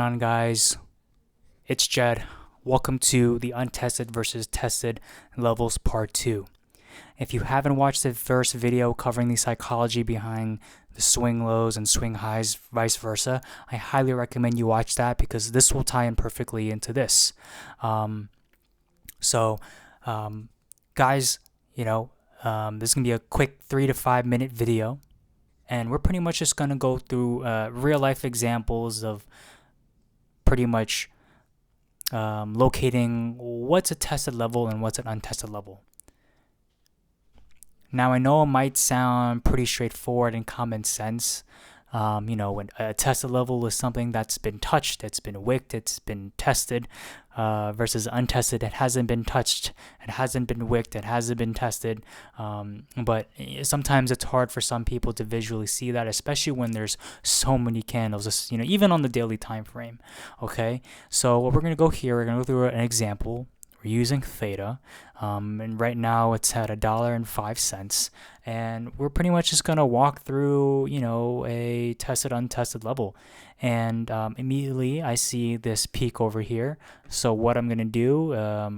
On guys, it's Jed. Welcome to the untested versus tested levels part 2. If you haven't watched the first video covering the psychology behind the swing lows and swing highs, vice versa, I highly recommend you watch that because this will tie in perfectly into this. Guys, this is going to be a quick 3 to 5 minute video, and we're pretty much just going to go through real life examples of pretty much locating what's a tested level and what's an untested level. Now, I know it might sound pretty straightforward and common sense. When a tested level is something that's been touched, it's been wicked, it's been tested, versus untested, it hasn't been touched, it hasn't been wicked, it hasn't been tested. But sometimes it's hard for some people to visually see that, especially when there's so many candles, even on the daily time frame. Okay, so what we're going to go here, we're going to go through an example. We're using theta, and right now it's at $1.05, and we're pretty much just gonna walk through, a tested, untested level, and immediately I see this peak over here. So what I'm gonna do,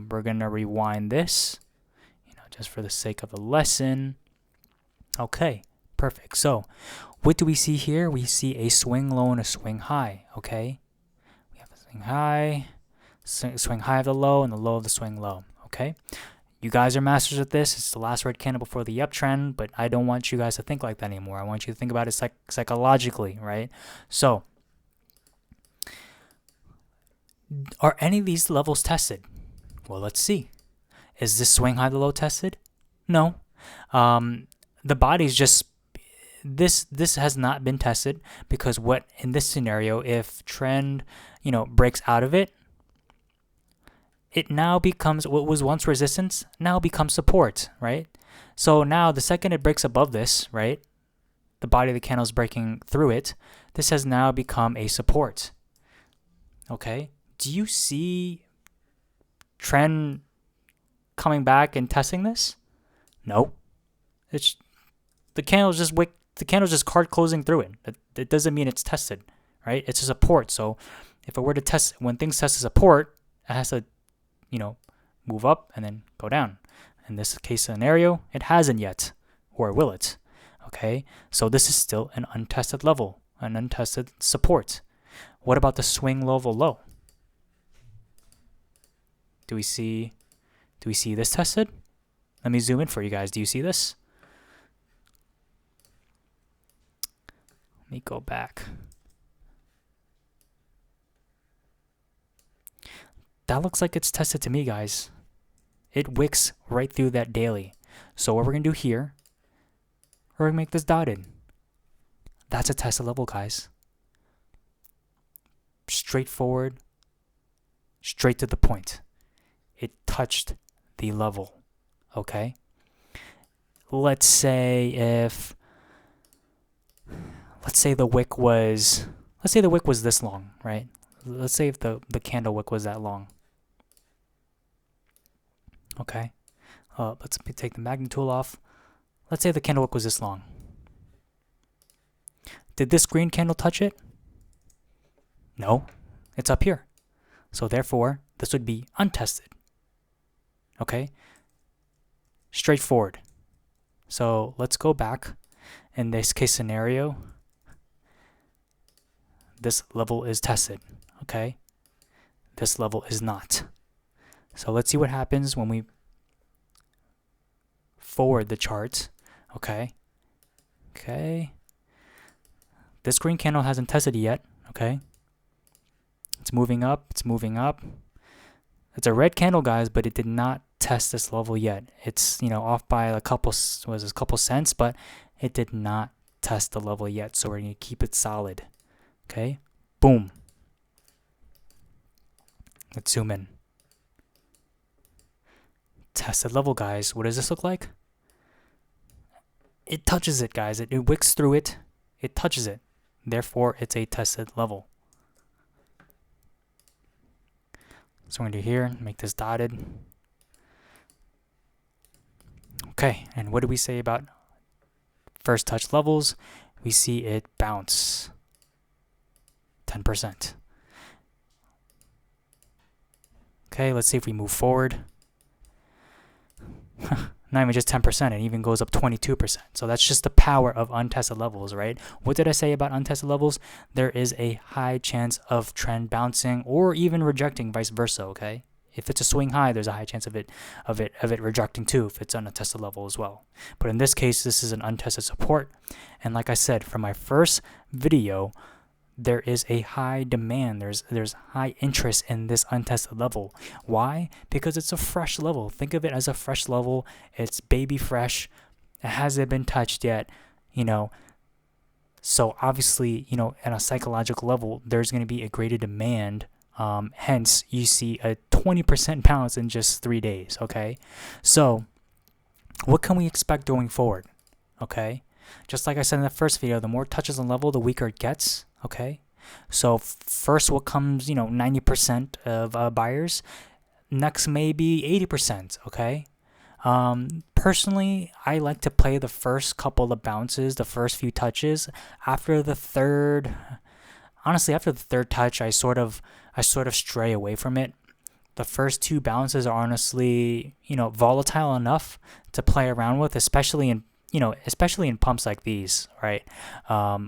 we're gonna rewind this, just for the sake of the lesson. Okay, perfect. So what do we see here? We see a swing low and a swing high. Okay, we have a swing high. Swing high of the low and the low of the swing low. Okay, you guys are masters at this. It's the last red candle before the uptrend, but I don't want you guys to think like that anymore. I want you to think about it psychologically, right? So, are any of these levels tested? Well, let's see. Is this swing high to low tested? No. The body's just this has not been tested, because what in this scenario, if trend breaks out of it, it now becomes what was once resistance, now becomes support, right? So now the second it breaks above this, right, the body of the candle is breaking through it, this has now become a support. Okay, do you see trend coming back and testing this? No, it's the candle's just hard closing through it. It doesn't mean it's tested, right? It's a support. So if it were to test, when things test a support, it has to move up and then go down. In this case scenario, it hasn't yet, or will it? Okay, so this is still an untested level, an untested support. What about the swing level low? Do we see this tested? Let me zoom in for you guys. Do you see this? Let me go back. That looks like it's tested to me, guys. It wicks right through that daily. So what we're going to do here, we're going to make this dotted. That's a tested level, guys. Straightforward, straight to the point. It touched the level, okay? Let's say the wick was this long, right? Let's say if the candle wick was that long. Okay, let's take the magnet tool off. Let's say the candle wick was this long. Did this green candle touch it? No, it's up here. So therefore, this would be untested. Okay, straightforward. So let's go back. In this case scenario, this level is tested. Okay, this level is not. So let's see what happens when we forward the chart. Okay. This green candle hasn't tested yet. Okay. It's moving up. It's a red candle, guys, but it did not test this level yet. It's off by a couple cents, but it did not test the level yet. So we're gonna keep it solid. Okay. Boom. Let's zoom in. Tested level, guys. What does this look like? It touches it, guys. It wicks through it. It touches it. Therefore, it's a tested level. So we're going to do here, make this dotted. Okay, and what do we say about first touch levels? We see it bounce 10%. Okay, let's see if we move forward. Not even just 10%, it even goes up 22%. So that's just the power of untested levels, right? What did I say about untested levels? There is a high chance of trend bouncing or even rejecting, vice versa, okay? If it's a swing high, there's a high chance of it rejecting too if it's on a tested level as well. But in this case, this is an untested support. And like I said, from my first video, there is a high demand. There's high interest in this untested level. Why? Because it's a fresh level. Think of it as a fresh level. It's baby fresh. It hasn't been touched yet, you know. So obviously, you know, at a psychological level, there's going to be a greater demand. Hence, you see a 20% bounce in just 3 days. Okay, so what can we expect going forward? Okay, just like I said in the first video, the more touches on level, the weaker it gets. Okay, so first what comes, you know, 90% of buyers. Next maybe 80%. Okay, personally, I like to play the first couple of bounces, the first few touches. After the third, honestly, after the third touch, I sort of stray away from it. The first two bounces are honestly, you know, volatile enough to play around with, especially in pumps like these, right?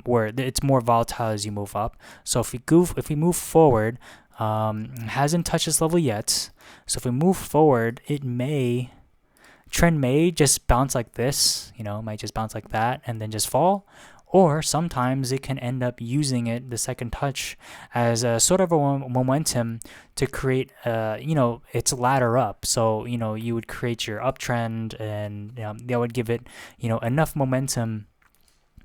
Where it's more volatile as you move up. So if we move forward, hasn't touched this level yet. So if we move forward, trend may just bounce like this, you know, might just bounce like that and then just fall. Or sometimes it can end up using it, the second touch, as a sort of a momentum to create, you know, its ladder up. So, you know, you would create your uptrend and that would give it, you know, enough momentum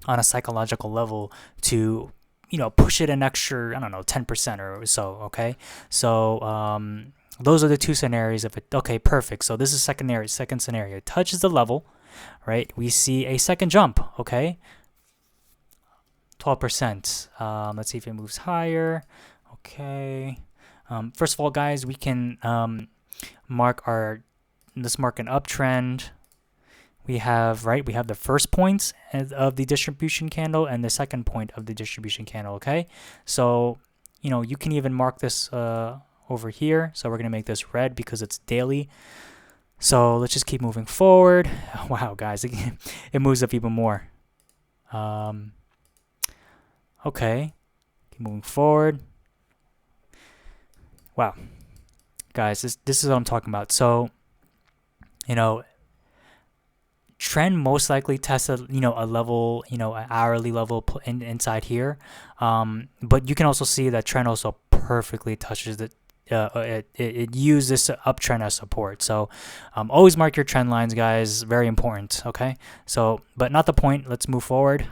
on a psychological level to, you know, push it an extra, I don't know, 10% or so, okay? So, those are the two scenarios of it. Okay, perfect. So this is second scenario. It touches the level, right? We see a second jump, okay? 12%. Let's see if it moves higher. Okay. First of all, guys, we can let's mark an uptrend. We have the first points of the distribution candle and the second point of the distribution candle. Okay. So, you know, you can even mark this over here. So we're gonna make this red because it's daily. So let's just keep moving forward. Wow, guys, it moves up even more. Okay, keep moving forward. Wow, guys, this is what I'm talking about. So, you know, trend most likely tests a level, you know, an hourly level inside here. But you can also see that trend also perfectly touches the. It used this uptrend as support. So always mark your trend lines, guys. Very important. Okay. So, but not the point. Let's move forward.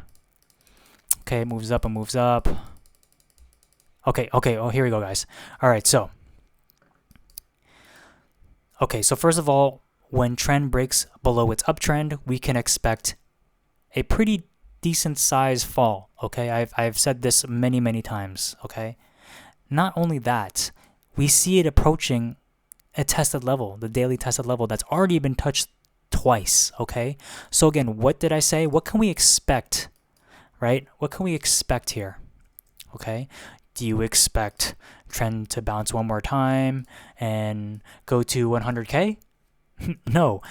Okay, it moves up and moves up. Okay. Oh, here we go, guys. All right. So, okay. So first of all, when trend breaks below its uptrend, we can expect a pretty decent size fall. Okay. I've said this many times. Okay. Not only that, we see it approaching a tested level, the daily tested level that's already been touched twice. Okay. So again, what did I say? What can we expect? Right? What can we expect here? Okay. Do you expect trend to bounce one more time and go to 100K? No.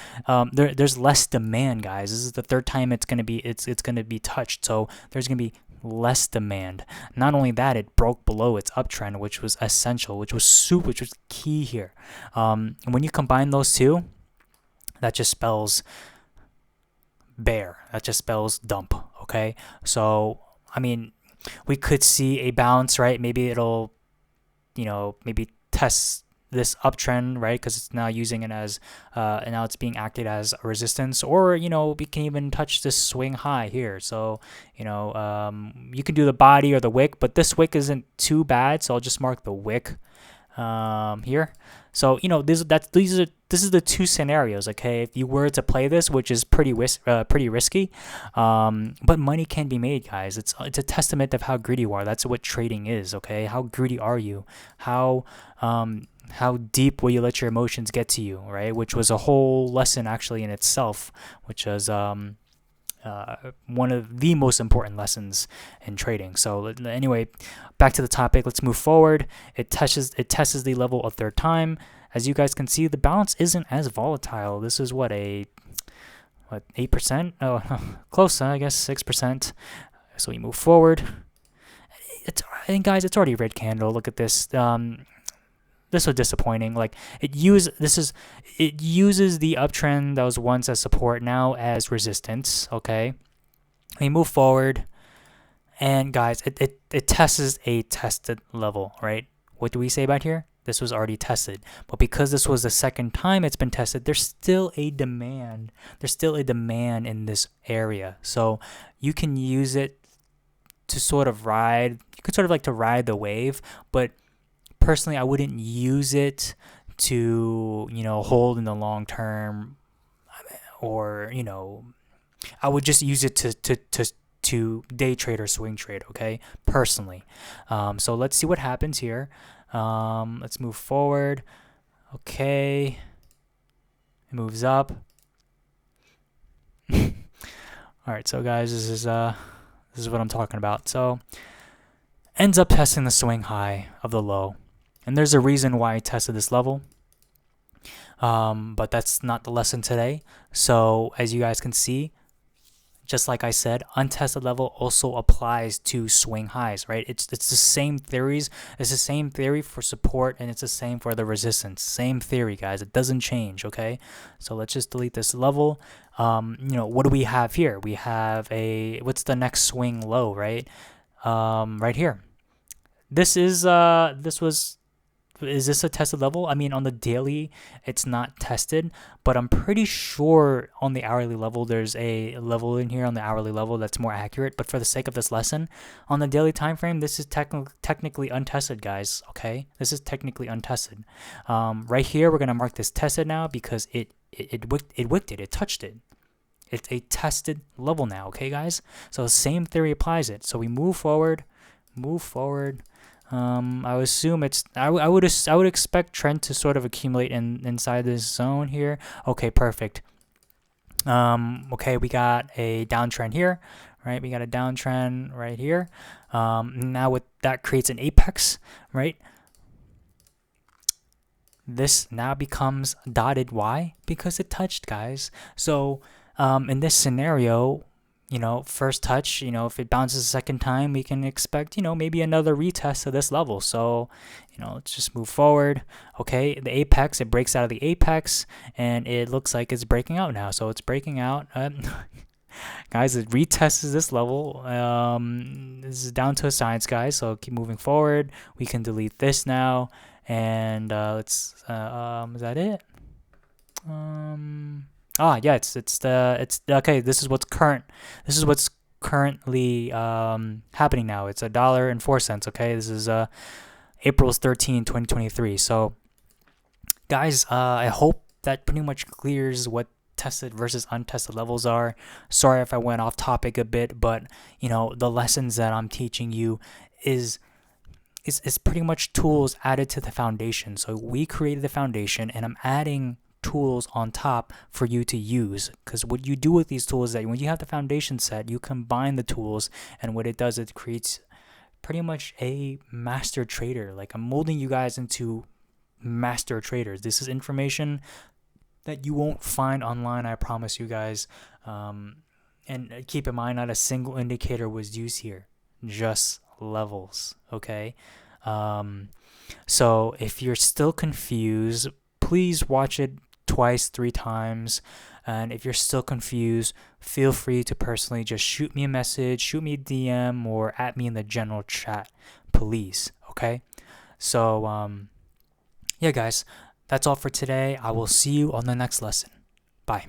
There's less demand, guys. This is the third time it's gonna be touched. So there's gonna be less demand. Not only that, it broke below its uptrend, which was essential, which was key here. When you combine those two, that just spells bear. That just spells dump. Okay, so I mean, we could see a bounce, right? Maybe it'll, you know, maybe test this uptrend, right? Because it's now using it as, and now it's being acted as a resistance, or you know, we can even touch this swing high here. So you know, you can do the body or the wick, but this wick isn't too bad, so I'll just mark the wick here. So you know, this is the two scenarios. Okay, if you were to play this, which is pretty risky, but money can be made, guys. It's a testament of how greedy you are. That's what trading is. Okay, how greedy are you? How deep will you let your emotions get to you? Right, which was a whole lesson actually in itself, which was one of the most important lessons in trading. So anyway, back to the topic. Let's move forward. It tests the level a third time. as you guys can see, the bounce isn't as volatile. This is what 8%? Oh, close, I guess 6%. So we move forward. And guys, it's already a red candle. Look at this. This was disappointing. Like it uses the uptrend that was once as support now as resistance. Okay, we move forward, and guys, it tests a tested level, right? What do we say about here? This was already tested, but because this was the second time it's been tested, there's still a demand. There's still a demand in this area, so you can use it to sort of ride. You could sort of like to ride the wave, but personally, I wouldn't use it to, hold in the long term, or, I would just use it to day trade or swing trade, okay, personally. So let's see what happens here. Let's move forward. Okay. It moves up. All right, so guys, this is what I'm talking about. So ends up testing the swing high of the low. And there's a reason why I tested this level, but that's not the lesson today. So as you guys can see, just like I said, untested level also applies to swing highs, right? It's the same theories. It's the same theory for support, and it's the same for the resistance. Same theory, guys. It doesn't change, okay? So let's just delete this level. What do we have here? We have what's the next swing low, right? Right here. Is this a tested level? I mean, on the daily, it's not tested, but I'm pretty sure on the hourly level, there's a level in here on the hourly level that's more accurate. But for the sake of this lesson, on the daily time frame, this is technically untested, guys. Okay, this is technically untested. Right here, we're gonna mark this tested now because it wicked it, it touched it. It's a tested level now. Okay, guys. So the same theory applies it. So we move forward. I would assume I would expect trend to sort of accumulate inside this zone here. Okay, perfect. Okay, we got a downtrend here, right? We got a downtrend right here. Now that creates an apex, right? This now becomes dotted. Why? Because it touched, guys. So in this scenario, first touch, if it bounces a second time, we can expect, maybe another retest of this level. So, let's just move forward. Okay, the apex, it breaks out of the apex, and it looks like it's breaking out now. So it's breaking out. Guys, it retests this level. This is down to a science, guys. So keep moving forward. We can delete this now. And let's, is that it? Yeah, it's okay. This is what's currently happening now. It's $1.04. Okay, this is April 13, 2023. So, guys, I hope that pretty much clears what tested versus untested levels are. Sorry if I went off topic a bit, but the lessons that I'm teaching you is pretty much tools added to the foundation. So we created the foundation, and I'm adding tools on top for you to use, because what you do with these tools is that when you have the foundation set, you combine the tools, and what it does, it creates pretty much a master trader. Like, I'm molding you guys into master traders. This is information that you won't find online, I promise you guys. And keep in mind, not a single indicator was used here, just levels. Okay, so if you're still confused, please watch it twice, 3 times. And if you're still confused, feel free to personally just shoot me a message, shoot me a DM, or at me in the general chat, please. Okay, so yeah, guys, that's all for today. I will see you on the next lesson. Bye.